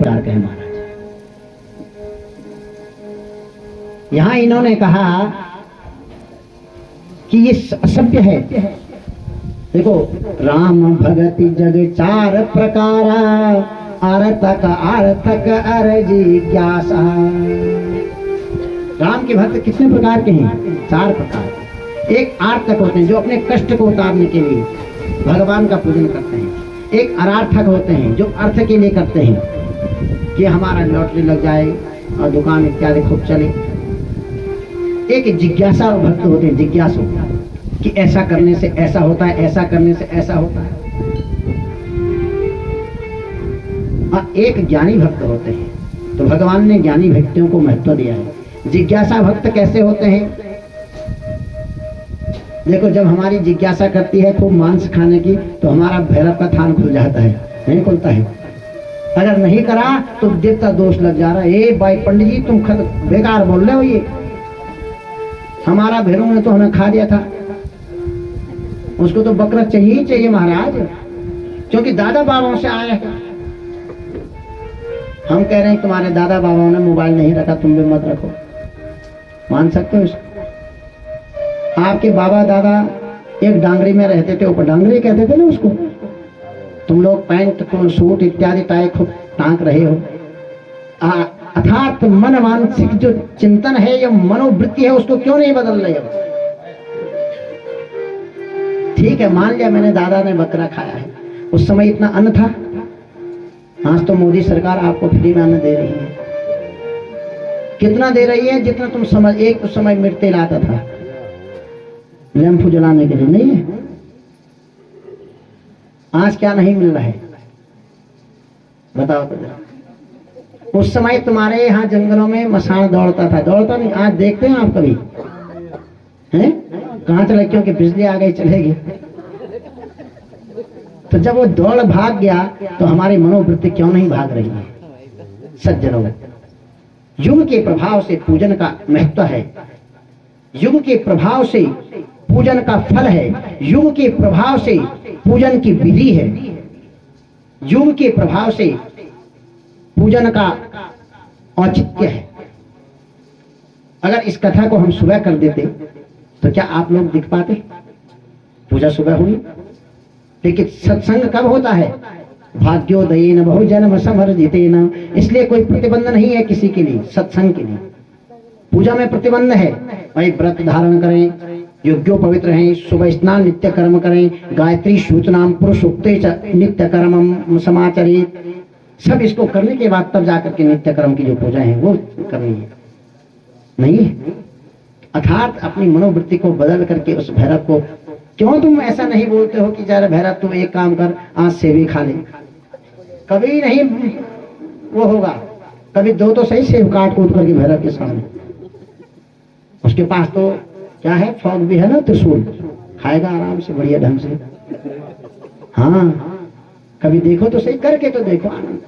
प्रकार कहे महाराज। यहां इन्होंने कहा कि ये असभ्य है। देखो, राम भगति जग चार प्रकारा, अर्थक अर्थक अर जिज्ञासा। राम के भक्त कितने प्रकार के हैं? 4 प्रकार। एक आर्थक होते हैं जो अपने कष्ट को उतारने के लिए भगवान का पूजन करते हैं। एक अरार्थक होते हैं जो अर्थ के लिए करते हैं कि हमारा लॉटरी लग जाए और दुकान इत्यादि खूब चले। एक जिज्ञासा भक्त होते हैं, जिज्ञासु, कि ऐसा करने से ऐसा होता है, ऐसा करने से ऐसा होता है। और एक ज्ञानी भक्त होते हैं। तो भगवान ने ज्ञानी भक्तियों को महत्व दिया है। जिज्ञासा भक्त कैसे होते हैं? देखो, जब हमारी जिज्ञासा करती है खूब मांस खाने की, तो हमारा भैरव का थान खुल जाता है, नहीं खुलता है। अगर नहीं करा तो देवता दोष लग जा रहा है। ए भाई पंडित जी, तुम बेकार बोल रहे हो, ये हमारा भैरव ने तो हमें खा दिया था, उसको तो बकरा चाहिए ही चाहिए महाराज, क्योंकि दादा बाबाओं से आया है। हम कह रहे हैं तुम्हारे दादा बाबाओं ने मोबाइल नहीं रखा, तुम भी मत रखो। मान सकते हो इसको? आपके बाबा दादा एक डांगरी में रहते थे, ऊपर डांगरी कहते थे ना उसको। तुम लोग पैंट को सूट इत्यादि टाई खूब टांक रहे हो। अर्थात मन मानसिक जो चिंतन है या मनोवृत्ति है, उसको क्यों नहीं बदल रहे हो? ठीक है, मान लिया मैंने दादा ने बकरा खाया है, उस समय इतना अन्न था। आज तो मोदी सरकार आपको फ्री में अन्न दे रही है। कितना दे रही है? जितना तुम समझ। एक तो समय मिर्च लाता था लैंप जलाने के लिए, नहीं है? आज क्या नहीं मिल रहा है बताओ तो जरा। उस समय तुम्हारे यहाँ जंगलों में मसाण दौड़ता था, दौड़ता नहीं? आज देखते हैं आप कभी हैं? कहाँ चले? क्योंकि बिजली आ गई, चलेगी। तो जब वो दौड़ भाग गया तो हमारी मनोवृत्ति क्यों नहीं भाग रही है? सज्जनों, युग के प्रभाव से पूजन का महत्व है। युग के प्रभाव से पूजन का फल है। युग के प्रभाव से पूजन की विधि है। युग के प्रभाव से पूजन का औचित्य है। अगर इस कथा को हम सुबह कर देते तो क्या आप लोग दिख पाते? पूजा सुबह हुई, लेकिन सत्संग कब होता है? भाग्योदयेन बहुजन्म समर्जितेन। इसलिए कोई प्रतिबंध नहीं है किसी के लिए सत्संग के लिए। पूजा में प्रतिबंध है, भाई व्रत धारण करें, योग्यो पवित्र हैं, सुबह स्नान नित्य कर्म करें, गायत्री सूचनाम पुरुषोक्ते नित्य कर्म समाचरित। सब इसको करने के बाद तब जाकर के नित्य कर्म की जो पूजा है वो करनी है, नहीं? अर्थात अपनी मनोवृत्ति को बदल करके उस भैरव को, क्यों तुम ऐसा नहीं बोलते हो कि जरा भैरव तुम एक काम कर, आज सेब ही खा ले? कभी नहीं वो होगा। कभी दो तो सही सेब काट कूट करके भैरव के सामने। उसके पास तो क्या है, फॉग भी है ना, त्रिशूल, खाएगा आराम से बढ़िया ढंग से। हाँ, कभी देखो तो सही, करके तो देखो आनंद।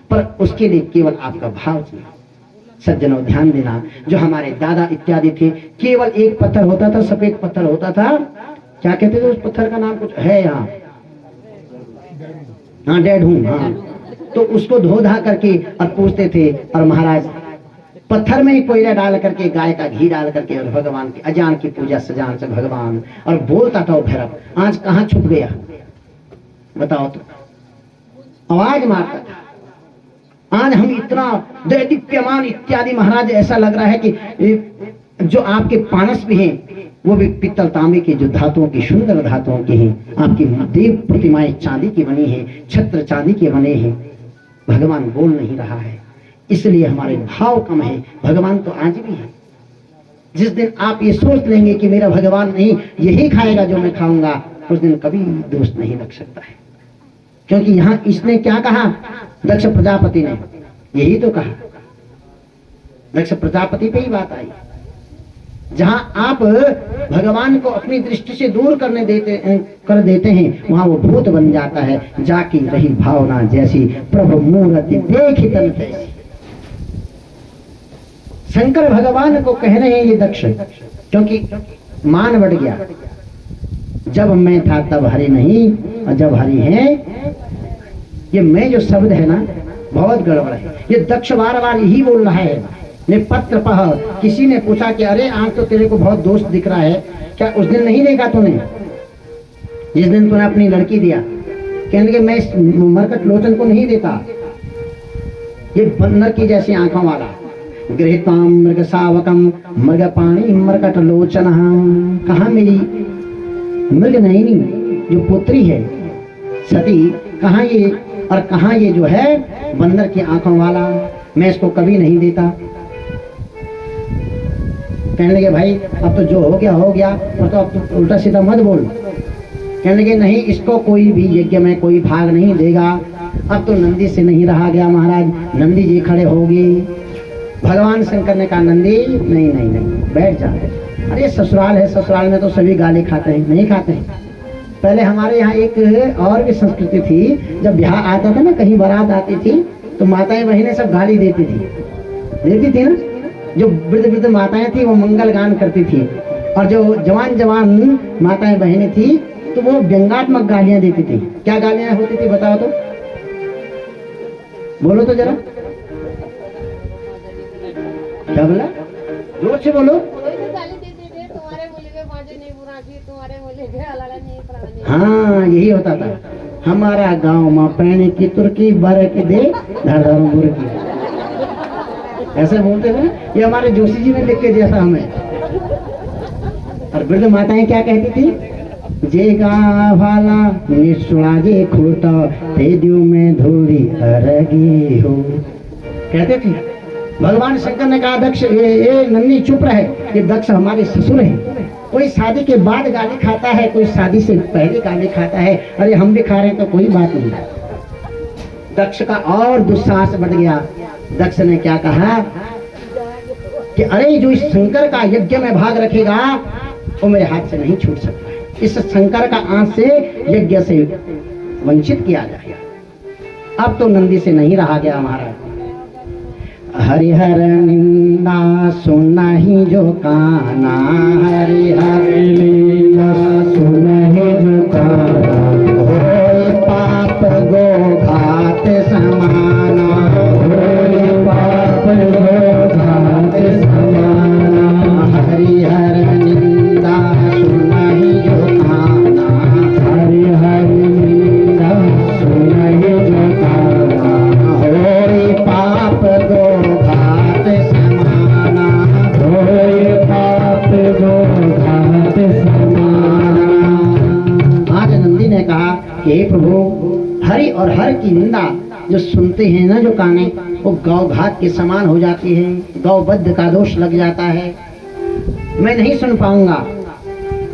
पर उसके लिए केवल आपका भाव चाहिए। सज्जनों, ध्यान देना, जो हमारे दादा इत्यादि थे, केवल एक पत्थर होता था, सफेद पत्थर होता था। क्या कहते थे उस पत्थर का नाम? कुछ है यहाँ? हाँ, डेढ़ हूँ। हाँ, तो उसको धो धा करके और पूछते थे। और महाराज पत्थर में ही कोयला डाल करके, गाय का घी डाल करके, और भगवान की अजान की पूजा सजान से भगवान, और बोलता था वो भैरव। आज कहाँ छुप गया बताओ तो? आवाज मारता था। आज हम इतना दैदीप्यमान इत्यादि महाराज, ऐसा लग रहा है कि जो आपके पानस भी हैं वो भी पित्तल तांबे के जो धातुओं की, सुंदर धातुओं की हैं। आपकी देव प्रतिमाएं चांदी की बनी है, छत्र चांदी के बने हैं। भगवान बोल नहीं रहा है, इसलिए हमारे भाव कम है। भगवान तो आज भी है। जिस दिन आप ये सोच लेंगे कि मेरा भगवान नहीं, यही खाएगा जो मैं खाऊंगा, उस दिन कभी दोष नहीं लग सकता है। क्योंकि यहाँ इसने क्या कहा? दक्ष प्रजापति ने यही तो कहा। दक्ष प्रजापति पे ही बात आई। जहां आप भगवान को अपनी दृष्टि से दूर कर देते हैं, वहां वो भूत बन जाता है। जाकी रही भावना जैसी, प्रभु मूर्ति देखी तन तैसी। शंकर भगवान को कह रहे हैं ये दक्ष, क्योंकि मान बढ़ गया। जब मैं था तब हरि नहीं, और जब हरि है, ये मैं जो शब्द है ना, बहुत गड़बड़ है। ये दक्ष बार बार यही बोल रहा है। निपत्र पह, किसी ने पूछा कि अरे आंख तो तेरे को बहुत दोस्त दिख रहा है, क्या उस दिन नहीं देखा तूने जिस दिन तूने अपनी लड़की दिया? कहने लगे मैं इस मरकट लोचन को नहीं देता। ये बंदर की जैसी आंखों वाला। गृहताम मृग सावकम मृग पाणी मरकट लोचन, कहा मेरी मृग नयनी जो पुत्री है सती, कहाँ ये, और कहाँ ये जो है बंदर की आंखों वाला, मैं इसको कभी नहीं देता। कहने लगे भाई अब तो जो हो गया हो गया, और तो अब तो उल्टा सीधा मत बोल। कहने लगे नहीं, इसको कोई भी यज्ञ में कोई भाग नहीं देगा। अब तो नंदी से नहीं रहा गया महाराज, नंदी जी खड़े होगी। भगवान शंकर ने कहा नंदी नहीं नहीं नहीं बैठ जा। अरे ससुराल है, ससुराल में तो सभी गाली खाते हैं। नहीं खाते हैं। पहले हमारे यहाँ एक और भी संस्कृति थी, जब ब्याह आता था ना, कहीं बारात आती थी तो माताएं बहनें सब गाली देती थी ना। जो वृद्ध वृद्ध माताएं थी वो मंगल गान करती थी, और जो जवान जवान माताएं बहनें थी तो वो व्यंगात्मक गालियां देती थी। क्या गालियां होती थी बताओ तो, बोलो तो जरा, क्या बोला, जोर से बोलो। हाँ यही होता था। हमारा गांव में पैने की तुर्की बर की दे धड़ की, ऐसे बोलते थे। ये हमारे जोशी जी ने लिख के दिया था हमें। और वृद्ध माताएं क्या कहती थी, जे गा भाला निशुड़ा जे खोटा ते दियो में धोरी हरगी हो, कहते थे। भगवान शंकर ने कहा दक्ष ये नन्ही चुप रहे, ये दक्ष हमारे ससुर हैं। कोई शादी के बाद गाली खाता है, कोई शादी से पहले गाली खाता है। अरे हम भी खा रहे हैं तो कोई बात नहीं। दक्ष का और दुस्साहस बढ़ गया। दक्ष ने क्या कहा कि अरे जो इस शंकर का यज्ञ में भाग रखेगा वो मेरे हाथ से नहीं छूट सकता है। इस शंकर का आंख से यज्ञ से वंचित किया जाएगा। अब तो नंदी से नहीं रहा गया हमारा। हरिहर निंदा सुना ही जो काना, हरिहर निंदा सुना ही जो काना, होय पाप गो घात समाना, होय पाप गो घात समाना। हरिहर निंदा सुना ही जो काना, हरिहर निंदा सुना ही जो काना, होय पाप गो घात समाना, होय पाप गो घात समाना। आज नंदी ने कहा कि हे प्रभु, हरि और हर की निंदा जो सुनते हैं ना जो काने, वो गौ घात के समान हो जाती है, गौवध का दोष लग जाता है, मैं नहीं सुन पाऊंगा।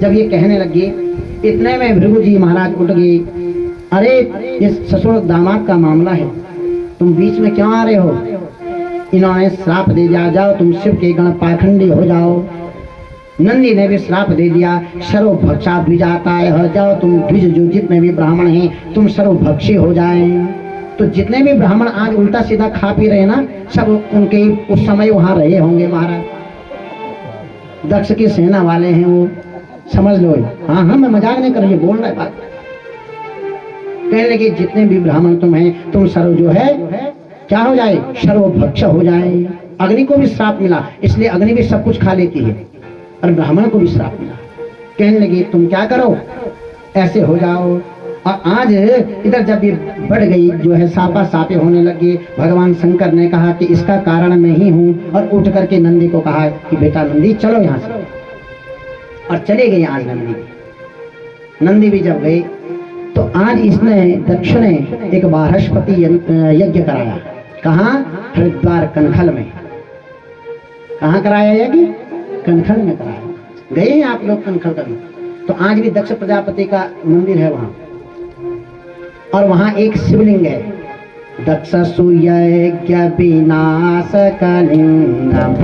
जब ये कहने लगे इतने में भृगु जी महाराज उठ गए। अरे ये ससुर दामाद का मामला है, तुम बीच में क्यों आ रहे हो? इन्होंने श्राप दे दिया, जाओ तुम शिव के गण पाखंडी हो जाओ। नंदी ने भी श्राप दे दिया, सर्वभक्षा द्विजाता है, जाओ तुम द्विज जो जितने भी ब्राह्मण हैं तुम सर्वभक्षी हो जाए। तो जितने भी ब्राह्मण आज उल्टा सीधा खा पी रहे ना, सब उनके उस समय वहां रहे होंगे महाराज। दक्ष की सेना वाले हैं वो, समझ लो। हाँ हाँ मैं मजाक नहीं कर रही, बोल रहा है बात। कहने लगे जितने भी ब्राह्मण तुम हैं तुम सर्व जो है क्या हो जाए, सर्वभक्ष हो जाए। अग्नि को भी श्राप मिला, इसलिए अग्नि भी सब कुछ खा लेती है, और ब्राह्मण को भी श्राप मिला। कहने लगे तुम क्या करो, ऐसे हो जाओ। और आज इधर जब ये बढ़ गई जो है, सापा सापे होने लगे, भगवान शंकर ने कहा कि इसका कारण मैं ही हूँ, और उठ करके नंदी को कहा कि बेटा नंदी चलो यहाँ से, और चले गए। आज नंदी भी जब गए तो आज इसने दक्ष ने एक बारहस्पति यज्ञ कराया। कहाँ? हरिद्वार कनखल में। कहाँ कराया यज्ञ? कनखल में कराया। गए हैं आप लोग कनखल कभी? तो आज भी दक्ष प्रजापति का मंदिर है वहाँ, और वहाँ एक शिवलिंग है। दक्ष सुयज्ञ विनाश कलिंगम,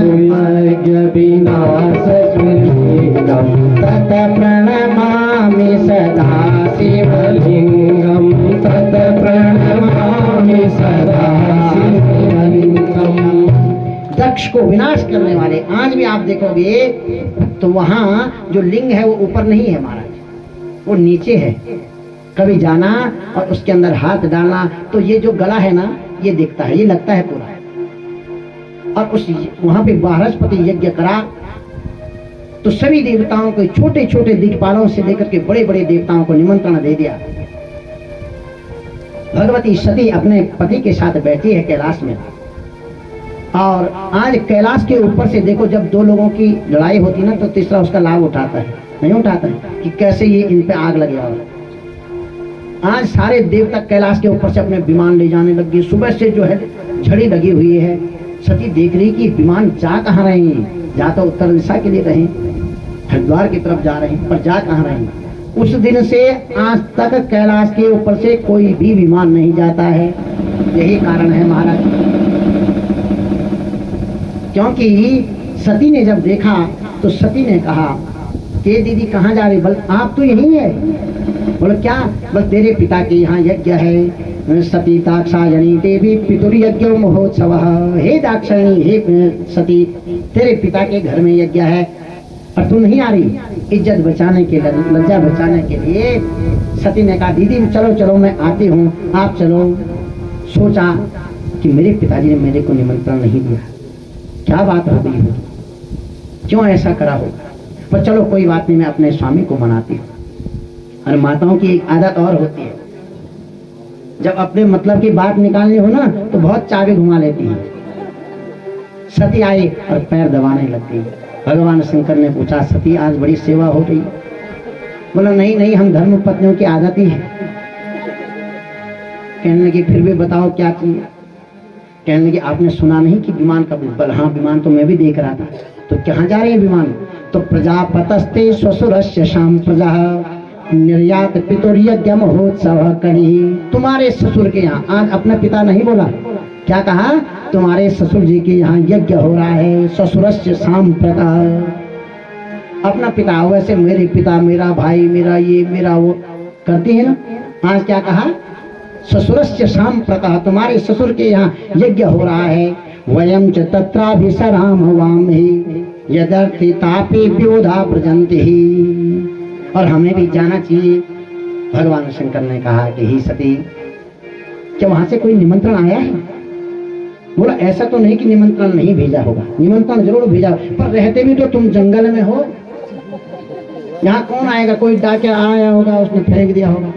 सुयज्ञ विनाश कलिंगम, तत प्रणमामि सदा शिवलिंगम, तत प्रणमामि सदा शिवलिंगम। दक्ष को विनाश करने वाले आज भी आप देखोगे तो वहाँ जो लिंग है वो ऊपर नहीं है महाराज, वो नीचे है। कभी जाना और उसके अंदर हाथ डालना तो ये जो गला है ना ये दिखता है, ये लगता है पूरा। और उस वहां पे बृहस्पति यज्ञ करा तो सभी देवताओं को, छोटे छोटे दिक्पालों से लेकर के बड़े बड़े देवताओं को निमंत्रण दे दिया। भगवती सती अपने पति के साथ बैठी है कैलाश में, और आज कैलाश के ऊपर से देखो जब दो लोगों की लड़ाई होती ना तो तीसरा उसका लाभ उठाता है, नहीं उठाता है कि कैसे ये इन पे आग लगे। और आज सारे देवता कैलाश के ऊपर से अपने विमान ले जाने लग गए। सुबह से जो है झड़ी लगी हुई है। सती देख रही कि विमान जा कहाँ रहे हैं, जा तो उत्तर दिशा के लिए रहे, हरिद्वार की तरफ जा रहे हैं, पर जा कहाँ रहे हैं। उस दिन से आज तक कैलाश के ऊपर से कोई भी विमान नहीं जाता है। यही कारण है महाराज, क्योंकि सती ने जब देखा तो सती ने कहा कि दीदी कहाँ जा रही? बोल आप तो यही है। बोलो क्या? बस तेरे पिता के यहाँ यज्ञ है, सती दाक्षायणी देवी पितुर यज्ञ महोत्सव। हे दाक्षायणी, हे सती, तेरे पिता के घर में यज्ञ है और तू नहीं आ रही। इज्जत बचाने के, लज्जा बचाने के लिए सती ने कहा दीदी चलो चलो मैं आती हूँ, आप चलो। सोचा कि मेरे पिताजी ने मेरे को निमंत्रण नहीं दिया, क्या बात हो गई होगी, क्यों ऐसा करा होगा, पर चलो कोई बात नहीं, मैं अपने स्वामी को मनाती हूँ। और माताओं की एक आदत और होती है, जब अपने मतलब की बात निकालनी हो ना तो बहुत चाबी घुमा लेती है। सती आई और पैर दबाने लग गई। भगवान शंकर ने पूछा सती आज बड़ी सेवा हो रही? बोला नहीं नहीं, हम धर्म पत्नियों की आदत ही है। कहने लगी फिर भी बताओ क्या चाहिए? कहने लगी आपने सुना नहीं कि विमान कब? बोला हाँ विमान तो मैं भी देख रहा था। तो कहाँ जा रहे हैं विमान? तो प्रजापतस्ते स्वसुरस्य शाम प्रजा निर्यात पितुर्यज्ञ महोत्सव करी। तुम्हारे ससुर के यहाँ आज, अपना पिता नहीं बोला, क्या कहा? तुम्हारे ससुर जी के यहाँ यज्ञ हो रहा है, ससुरस्य शाम प्रजा। अपना पिता, वैसे मेरे पिता, मेरा भाई, मेरा ये मेरा वो करती है ना, आज क्या कहा? ससुरस्य शाम प्रजा, तुम्हारे ससुर के यहाँ यज्ञ हो रहा है। वयम च तत्राभिसराम हवामहि यदर्थि तापे व्योधा प्रजन्ति ही। और हमें भी जाना चाहिए। भगवान शंकर ने कहा कि ही सती, क्या वहां से कोई निमंत्रण आया है? बोला ऐसा तो नहीं कि निमंत्रण नहीं भेजा होगा, निमंत्रण जरूर भेजा, पर रहते भी तो तुम जंगल में हो, यहाँ कौन आएगा? कोई डाके आया होगा, उसने फेंक दिया होगा।